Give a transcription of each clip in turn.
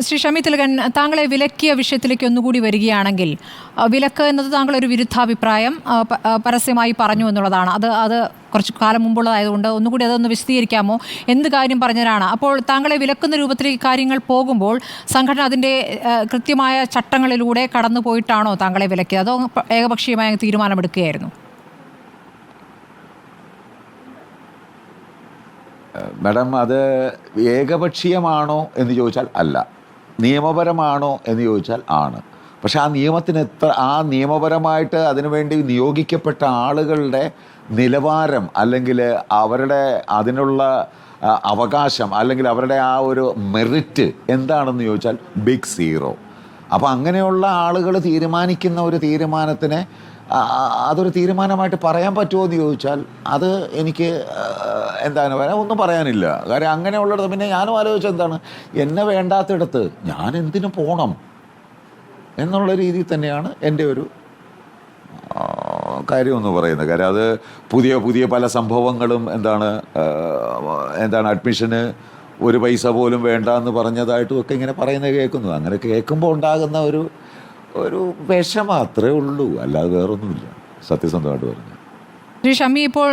ശ്രീ ഷമി തിലകൻ, താങ്കളെ വിലക്കിയ വിഷയത്തിലേക്ക് ഒന്നുകൂടി വരികയാണെങ്കിൽ, വിലക്ക് എന്നത് താങ്കൾ ഒരു വിരുദ്ധാഭിപ്രായം പരസ്യമായി പറഞ്ഞു എന്നുള്ളതാണ്. അത് കുറച്ച് കാലം മുമ്പുള്ളതായതുകൊണ്ട് ഒന്നുകൂടി അതൊന്ന് വിശദീകരിക്കാമോ? എന്ത് കാര്യം പറഞ്ഞതിനാണ്? അപ്പോൾ താങ്കളെ വിലക്കുന്ന രൂപത്തിലേക്ക് കാര്യങ്ങൾ പോകുമ്പോൾ സംഘടന അതിൻ്റെ കൃത്യമായ ചട്ടങ്ങളിലൂടെ കടന്നു പോയിട്ടാണോ താങ്കളെ വിലക്കിയത്, അതോ ഏകപക്ഷീയമായ തീരുമാനമെടുക്കുകയായിരുന്നു? മാഡം, അത് ഏകപക്ഷീയമാണോ എന്ന് ചോദിച്ചാൽ അല്ല, നിയമപരമാണോ എന്ന് ചോദിച്ചാൽ ആണ്. പക്ഷെ ആ നിയമപരമായിട്ട് അതിനുവേണ്ടി നിയോഗിക്കപ്പെട്ട ആളുകളുടെ നിലവാരം, അല്ലെങ്കിൽ അവരുടെ അതിനുള്ള അവകാശം, അല്ലെങ്കിൽ അവരുടെ ആ ഒരു മെറിറ്റ് എന്താണെന്ന് ചോദിച്ചാൽ ബിഗ് സീറോ. അപ്പോൾ അങ്ങനെയുള്ള ആളുകൾ തീരുമാനിക്കുന്ന ഒരു തീരുമാനത്തിനെ അതൊരു തീരുമാനമായിട്ട് പറയാൻ പറ്റുമോ എന്ന് ചോദിച്ചാൽ അത് എനിക്ക് എന്താണ് പറയാൻ ഒന്നും പറയാനില്ല. കാര്യം അങ്ങനെയുള്ളിടത്ത് പിന്നെ ഞാനും ആലോചിച്ചത് എന്താണ്, എന്നെ വേണ്ടാത്തിടത്ത് ഞാൻ എന്തിനു പോകണം എന്നുള്ള രീതിയിൽ തന്നെയാണ് എൻ്റെ ഒരു കാര്യമെന്ന് പറയുന്നത്. കാര്യം അത് പുതിയ പല സംഭവങ്ങളും എന്താണ് അഡ്മിഷന് ഒരു പൈസ പോലും വേണ്ട എന്ന് പറഞ്ഞതായിട്ടും ഒക്കെ ഇങ്ങനെ പറയുന്നത് കേൾക്കുന്നു. അങ്ങനെ കേൾക്കുമ്പോൾ ഉണ്ടാകുന്ന ഒരു വിഷമം അത്രേ ഉള്ളൂ, അല്ലാതെ വേറൊന്നുമില്ല, സത്യസന്ധമായിട്ട് പറഞ്ഞു. ശ്രീ ഷമി, ഇപ്പോൾ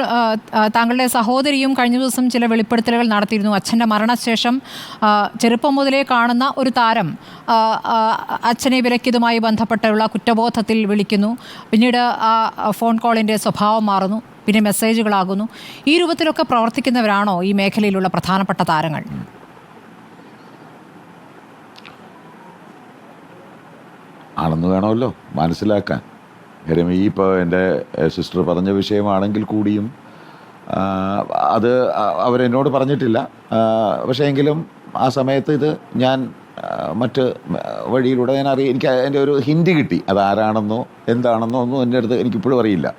താങ്കളുടെ സഹോദരിയും കഴിഞ്ഞ ദിവസം ചില വെളിപ്പെടുത്തലുകൾ നടത്തിയിരുന്നു. അച്ഛൻ്റെ മരണശേഷം ചെറുപ്പം മുതലേ കാണുന്ന ഒരു താരം അച്ഛനെ വിലക്കിയതുമായി ബന്ധപ്പെട്ടുള്ള കുറ്റബോധത്തിൽ വിളിക്കുന്നു. പിന്നീട് ആ ഫോൺ കോളിൻ്റെ സ്വഭാവം മാറുന്നു, പിന്നെ മെസ്സേജുകളാകുന്നു. ഈ രൂപത്തിലൊക്കെ പ്രവർത്തിക്കുന്നവരാണോ ഈ മേഖലയിലുള്ള പ്രധാനപ്പെട്ട താരങ്ങൾ? ആണെന്ന് വേണമല്ലോ മനസ്സിലാക്കാൻ. കാര്യം ഈ ഇപ്പോൾ എൻ്റെ സിസ്റ്റർ പറഞ്ഞ വിഷയമാണെങ്കിൽ കൂടിയും അത് അവരെന്നോട് പറഞ്ഞിട്ടില്ല. പക്ഷേ എങ്കിലും ആ സമയത്ത് ഇത് ഞാൻ മറ്റ് വഴിയിലൂടെ എനിക്ക് എൻ്റെ ഒരു ഹിൻഡ് കിട്ടി, അതാരാണെന്നോ എന്താണെന്നോ ഒന്നും എൻ്റെ അടുത്ത് എനിക്കിപ്പോഴും അറിയില്ല.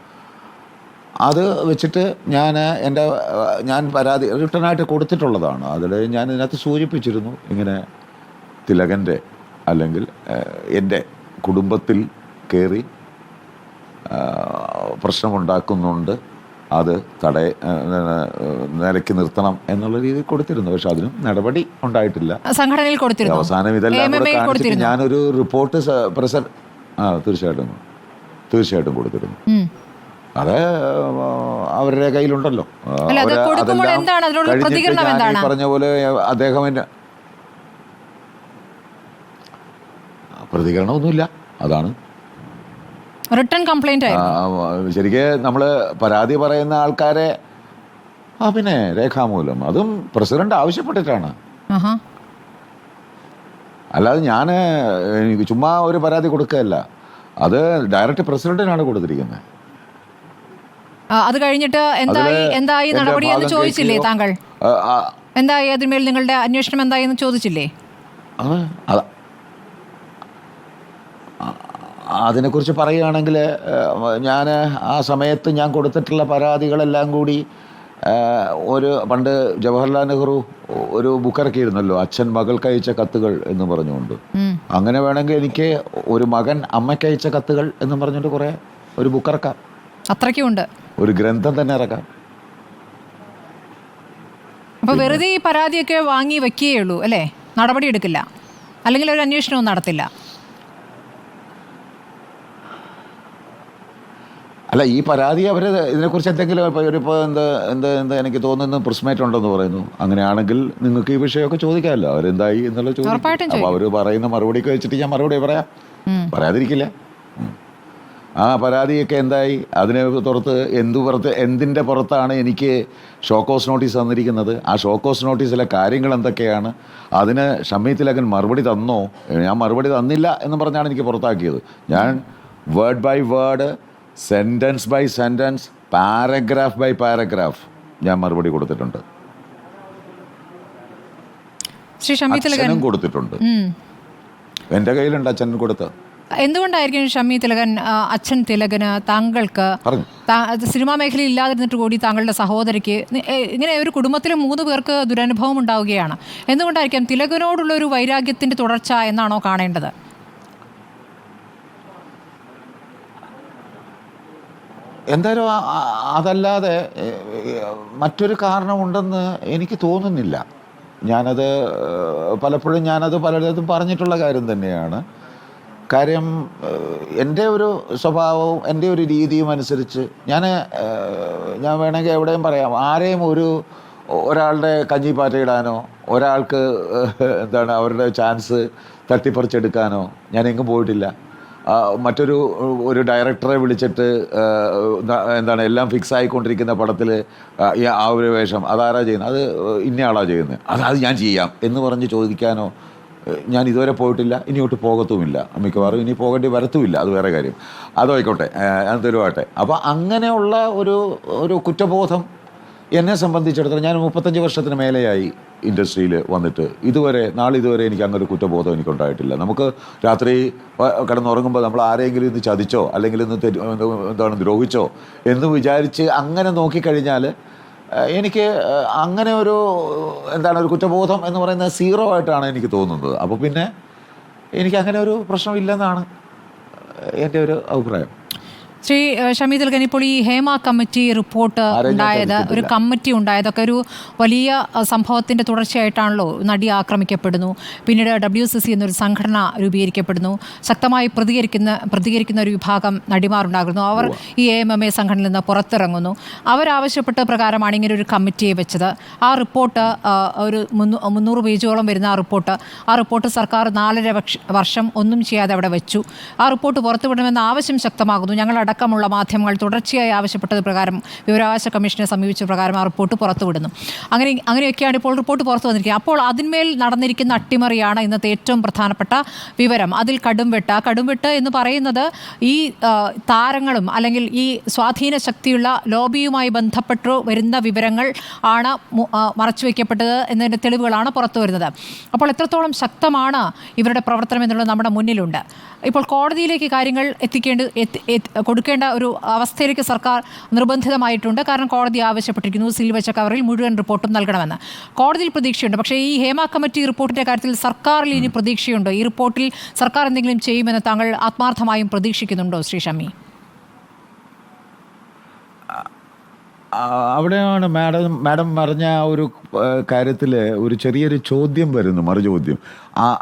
അത് വെച്ചിട്ട് ഞാൻ പരാതി റിട്ടേണായിട്ട് കൊടുത്തിട്ടുള്ളതാണ്. അതിൽ ഞാൻ ഇതിനകത്ത് സൂചിപ്പിച്ചിരുന്നു, ഇങ്ങനെ തിലകൻ്റെ അല്ലെങ്കിൽ എൻ്റെ കുടുംബത്തിൽ കയറി പ്രശ്നമുണ്ടാക്കുന്നുണ്ട്, അത് നിലയ്ക്ക് നിർത്തണം എന്നുള്ള രീതിയിൽ കൊടുത്തിരുന്നു. പക്ഷെ അതിനും നടപടി ഉണ്ടായിട്ടില്ല. സംഘടനയിൽ കൊടുത്തിരുന്നു. അവസാനം ഇതെല്ലാം കൂടെ കാണിച്ചിട്ട് ഞാനൊരു റിപ്പോർട്ട് തീർച്ചയായിട്ടും കൊടുത്തിരുന്നു. അത് അവരുടെ കയ്യിലുണ്ടല്ലോ. പറഞ്ഞ പോലെ അദ്ദേഹം പ്രതികരണമൊന്നുമില്ല. അതാണ് റിട്ടേൺ കംപ്ലൈന്റ്. ശരിക്കും നമ്മൾ പരാതി പറയുന്ന ആൾക്കാരെ പിന്നെ രേഖാമൂലം, അതും പ്രസിഡന്റ് ആവശ്യപ്പെട്ടിട്ടാണ്. അല്ലാതെ ഞാൻ ചുമ്മാ ഒരു പരാതി കൊടുക്കുകയല്ല, അത് ഡയറക്റ്റ് പ്രസിഡന്റിനാണ് കൊടുത്തിരിക്കുന്നത്. അത് കഴിഞ്ഞിട്ട് എന്തായി നടപടി എന്ന് ചോദിച്ചില്ലേ താങ്കൾ? എന്തായി അതിന്മേൽ നിങ്ങളുടെ അന്വേഷണം എന്തായി എന്ന് ചോദിച്ചില്ലേ? അതിനെക്കുറിച്ച് പറയുകയാണെങ്കിൽ ഞാൻ ആ സമയത്ത് ഞാൻ കൊടുത്തിട്ടുള്ള പരാതികളെല്ലാം കൂടി പണ്ട് ജവഹർലാൽ നെഹ്റു ഒരു ബുക്കിറക്കിയിരുന്നല്ലോ, അച്ഛൻ മകൾക്ക് അയച്ച കത്തുകൾ എന്ന് പറഞ്ഞുകൊണ്ട്. അങ്ങനെ വേണമെങ്കിൽ എനിക്ക് ഒരു മകൻ അമ്മയ്ക്ക് അയച്ച കത്തുകൾ എന്ന് പറഞ്ഞുകൊണ്ട് കുറേ ഒരു ബുക്കിറക്കാം. അത്രയ്ക്കുണ്ട്, ഒരു ഗ്രന്ഥം തന്നെ ഇറക്കാം. അപ്പോൾ വെറുതെ ഈ പരാതിയൊക്കെ വാങ്ങി വെക്കുകയുള്ളൂ അല്ലേ? നടപടി എടുക്കില്ല, അല്ലെങ്കിൽ ഒരു അന്വേഷണവും നടത്തില്ല. അല്ല, ഈ പരാതി അവർ ഇതിനെക്കുറിച്ച് എന്തെങ്കിലും ഇപ്പോൾ എന്താ എനിക്ക് തോന്നുന്നു പ്രസ്മേറ്റ് ഉണ്ടെന്ന് പറയുന്നു. അങ്ങനെയാണെങ്കിൽ നിങ്ങൾക്ക് ഈ വിഷയമൊക്കെ ചോദിക്കാമല്ലോ, അവരെന്തായി എന്നുള്ള ചോദിക്കും. അപ്പോൾ അവർ പറയുന്ന മറുപടിയൊക്കെ വെച്ചിട്ട് ഞാൻ മറുപടി പറയാതിരിക്കില്ല. ആ പരാതിയൊക്കെ എന്തായി, അതിനെ എന്തിൻ്റെ പുറത്താണ് എനിക്ക് ഷോക്കോസ് നോട്ടീസ് തന്നിരിക്കുന്നത്, ആ ഷോക്കോസ് നോട്ടീസിലെ കാര്യങ്ങൾ എന്തൊക്കെയാണ്, അതിന് ഷമി തിലകൻ മറുപടി തന്നോ? ഞാൻ മറുപടി തന്നില്ല എന്ന് പറഞ്ഞാണ് എനിക്ക് പുറത്താക്കിയത്. ഞാൻ word by word, sentence by sentence, paragraph by paragraph ഞാൻ മറുപടി കൊടുത്തിട്ടുണ്ട്. അച്ഛനും കൊടുത്തിട്ടുണ്ട്, എൻ്റെ കയ്യിലുണ്ട് അച്ഛനും കൊടുത്ത്. എന്തുകൊണ്ടായിരിക്കും ഷമി തിലകൻ, അച്ഛൻ തിലകന് താങ്കൾക്ക് സിനിമാ മേഖലയിൽ ഇല്ലാതിരുന്നിട്ട് കൂടി താങ്കളുടെ സഹോദരിക്ക് ഇങ്ങനെ ഒരു കുടുംബത്തിലെ 3 പേർക്ക് ദുരനുഭവം ഉണ്ടാവുകയാണ്, എന്തുകൊണ്ടായിരിക്കും തിലകനോടുള്ള ഒരു വൈരാഗ്യത്തിൻ്റെ തുടർച്ച എന്നാണോ കാണേണ്ടത്? എന്തായാലും അതല്ലാതെ മറ്റൊരു കാരണമുണ്ടെന്ന് എനിക്ക് തോന്നുന്നില്ല. ഞാനത് പലപ്പോഴും പലയിടത്തും പറഞ്ഞിട്ടുള്ള കാര്യം തന്നെയാണ്. കാര്യം എൻ്റെ ഒരു സ്വഭാവവും എൻ്റെ ഒരു രീതിയും അനുസരിച്ച് ഞാൻ വേണമെങ്കിൽ എവിടെയും പറയാം, ആരെയും ഒരാളുടെ കഞ്ഞി പാറ്റയിടാനോ ഒരാൾക്ക് അവരുടെ ചാൻസ് തട്ടിപ്പറിച്ചെടുക്കാനോ ഞാൻ എങ്ങും പോയിട്ടില്ല. ഒരു ഡയറക്ടറെ വിളിച്ചിട്ട് എല്ലാം ഫിക്സ് ആയിക്കൊണ്ടിരിക്കുന്ന പടത്തിൽ ആ ഒരു വേഷം അതാരാ ചെയ്യുന്നത്, അത് ഇന്നയാളാ ചെയ്യുന്നത്, അത് ഞാൻ ചെയ്യാം എന്ന് പറഞ്ഞ് ചോദിക്കാനോ ഞാൻ ഇതുവരെ പോയിട്ടില്ല, ഇനിയോട്ട് പോകത്തുമില്ല. മിക്കവാറും ഇനി പോകേണ്ടി വരത്തുമില്ല, അത് വേറെ കാര്യം. അതായിക്കോട്ടെ, തരുവാട്ടെ. അപ്പോൾ അങ്ങനെയുള്ള ഒരു കുറ്റബോധം എന്നെ സംബന്ധിച്ചിടത്തോളം, ഞാൻ 35 വർഷത്തിന് മേലെയായി ഇൻഡസ്ട്രിയിൽ വന്നിട്ട് ഇതുവരെ എനിക്ക് അങ്ങനൊരു കുറ്റബോധം എനിക്കുണ്ടായിട്ടില്ല. നമുക്ക് രാത്രി കിടന്നുറങ്ങുമ്പോൾ നമ്മൾ ആരെങ്കിലും ഇന്ന് ചതിച്ചോ അല്ലെങ്കിൽ ഇന്ന് ദ്രോഹിച്ചോ എന്ന് വിചാരിച്ച് അങ്ങനെ നോക്കിക്കഴിഞ്ഞാൽ എനിക്ക് അങ്ങനെ ഒരു കുറ്റബോധം എന്ന് പറയുന്നത് 0 ആയിട്ടാണ് എനിക്ക് തോന്നുന്നത്. അപ്പോൾ പിന്നെ എനിക്ക് അങ്ങനെ ഒരു പ്രശ്നമില്ലെന്നാണ് എൻ്റെ ഒരു അഭിപ്രായം. ശ്രീ ഷമീദ് അൽഗനി, ഇപ്പോൾ ഈ ഹേമ കമ്മിറ്റി റിപ്പോർട്ട് ഒരു കമ്മിറ്റി ഉണ്ടായതൊക്കെ ഒരു വലിയ സംഭവത്തിൻ്റെ തുടർച്ചയായിട്ടാണല്ലോ. നടി ആക്രമിക്കപ്പെടുന്നു, പിന്നീട് WCC എന്നൊരു സംഘടന രൂപീകരിക്കപ്പെടുന്നു, ശക്തമായി പ്രതികരിക്കുന്ന ഒരു വിഭാഗം നടിമാരുണ്ടാകുന്നു. അവർ ഈ AMMA സംഘടനയിൽ നിന്ന് പുറത്തിറങ്ങുന്നു. അവരാവശ്യപ്പെട്ട പ്രകാരമാണ് ഇങ്ങനെ ഒരു കമ്മിറ്റിയെ വെച്ചത്. ആ റിപ്പോർട്ട് ഒരു 300 പേജോളം വരുന്ന ആ റിപ്പോർട്ട് സർക്കാർ 4.5 വർഷം ഒന്നും ചെയ്യാതെ അവിടെ വെച്ചു. ആ റിപ്പോർട്ട് പുറത്തുവിടണമെന്ന ആവശ്യം ശക്തമാകുന്നു. ഞങ്ങളടക്കമുള്ള മാധ്യമങ്ങൾ തുടർച്ചയായി ആവശ്യപ്പെട്ടത് പ്രകാരം വിവരാവകാശ കമ്മീഷനെ സമീപിച്ച പ്രകാരം ആ റിപ്പോർട്ട് പുറത്തുവിടുന്നു. അങ്ങനെയൊക്കെയാണ് ഇപ്പോൾ റിപ്പോർട്ട് പുറത്തു വന്നിരിക്കുന്നത്. അപ്പോൾ അതിന്മേൽ നടന്നിരിക്കുന്ന അട്ടിമറിയാണ് ഇന്നത്തെ ഏറ്റവും പ്രധാനപ്പെട്ട വിവരം. അതിൽ കടുംവെട്ട് എന്ന് പറയുന്നത് ഈ താരങ്ങളും അല്ലെങ്കിൽ ഈ സ്വാധീന ശക്തിയുള്ള ലോബിയുമായി ബന്ധപ്പെട്ടു വരുന്ന വിവരങ്ങൾ ആണ് മറച്ചുവെക്കപ്പെട്ടത് എന്നതിൻ്റെ തെളിവുകളാണ് പുറത്തു വരുന്നത്. അപ്പോൾ എത്രത്തോളം ശക്തമാണ് ഇവരുടെ പ്രവർത്തനം എന്നുള്ളത് നമ്മുടെ മുന്നിലുണ്ട്. ഇപ്പോൾ കോടതിയിലേക്ക് കാര്യങ്ങൾ കൊടുക്കേണ്ട ഒരു അവസ്ഥയിലേക്ക് സർക്കാർ നിർബന്ധിതമായിട്ടുണ്ട്. കാരണം കോടതി ആവശ്യപ്പെട്ടിരിക്കുന്നു സീൽ വെച്ച കവറിൽ മുഴുവൻ റിപ്പോർട്ടും നൽകണമെന്ന്. കോടതിയിൽ പ്രതീക്ഷയുണ്ട്. പക്ഷേ ഈ ഹേമ കമ്മിറ്റി റിപ്പോർട്ടിൻ്റെ കാര്യത്തിൽ സർക്കാരിൽ ഇനി പ്രതീക്ഷയുണ്ടോ? ഈ റിപ്പോർട്ടിൽ സർക്കാർ എന്തെങ്കിലും ചെയ്യുമെന്ന് താങ്കൾ ആത്മാർത്ഥമായും പ്രതീക്ഷിക്കുന്നുണ്ടോ ശ്രീ ഷമി? അവിടെയാണ് മാഡം പറഞ്ഞ ആ ഒരു കാര്യത്തിൽ ഒരു ചെറിയൊരു ചോദ്യം വരുന്നു, മറുചോദ്യം.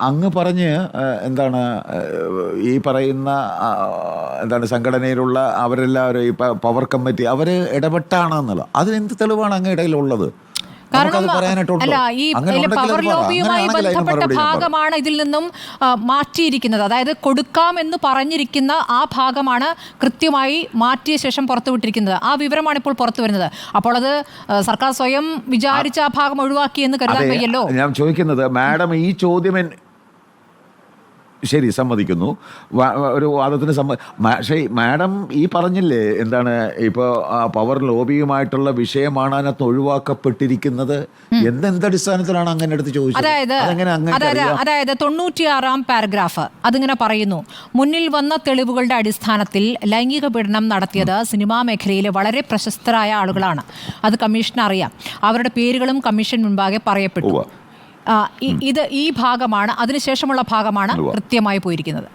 അങ്ങ് പറഞ്ഞ് ഈ പറയുന്ന സംഘടനയിലുള്ള അവരെല്ലാവരും ഈ പവർ കമ്മിറ്റി അവർ ഇടപെട്ടാണെന്നുള്ളത്, അതിനെന്ത് തെളിവാണ് അങ്ങ് ഇടയിലുള്ളത്? കാരണം അല്ല, ഈ പവർ ലോബിയുമായി ബന്ധപ്പെട്ട ഭാഗമാണ് ഇതിൽ നിന്നും മാറ്റിയിരിക്കുന്നത്. അതായത് കൊടുക്കാം എന്ന് പറഞ്ഞിരിക്കുന്ന ആ ഭാഗമാണ് കൃത്യമായി മാറ്റിയ ശേഷം പുറത്തുവിട്ടിരിക്കുന്നത്. ആ വിവരമാണ് ഇപ്പോൾ പുറത്തു വരുന്നത്. അപ്പോൾ അത് സർക്കാർ സ്വയം വിചാരിച്ച ആ ഭാഗം ഒഴിവാക്കി എന്ന് കരുതാൻ വയ്യല്ലോ. ഞാൻ ചോദിക്കുന്നത്, മാഡം ഈ ചോദ്യം ശരി, സമ്മതിക്കുന്നു, ഒരു വാദത്തിന് പക്ഷേ മാഡം ഈ പറഞ്ഞില്ലേ ഇപ്പോൾ പവർ ലോബിയുമായിട്ടുള്ള വിഷയമാണ് അതിനകത്ത് ഒഴിവാക്കപ്പെട്ടിരിക്കുന്നത്. എന്തടിസ്ഥാനത്തിലാണ് അങ്ങനെ എടുത്ത് ചോദിച്ചത്? അതായത് 96-ാം പാരഗ്രാഫ് അതിങ്ങനെ പറയുന്നു: മുന്നിൽ വന്ന തെളിവുകളുടെ അടിസ്ഥാനത്തിൽ ലൈംഗിക പീഡനം നടത്തിയത് സിനിമാ മേഖലയിലെ വളരെ പ്രശസ്തരായ ആളുകളാണ്. അത് കമ്മീഷന് അറിയാം. അവരുടെ പേരുകളും കമ്മീഷൻ മുൻപാകെ പറയപ്പെട്ടു. ഈ ഭാഗമാണ്, അതിനുശേഷമുള്ള ഭാഗമാണ് കൃത്യമായി പോയിരിക്കുന്നത്.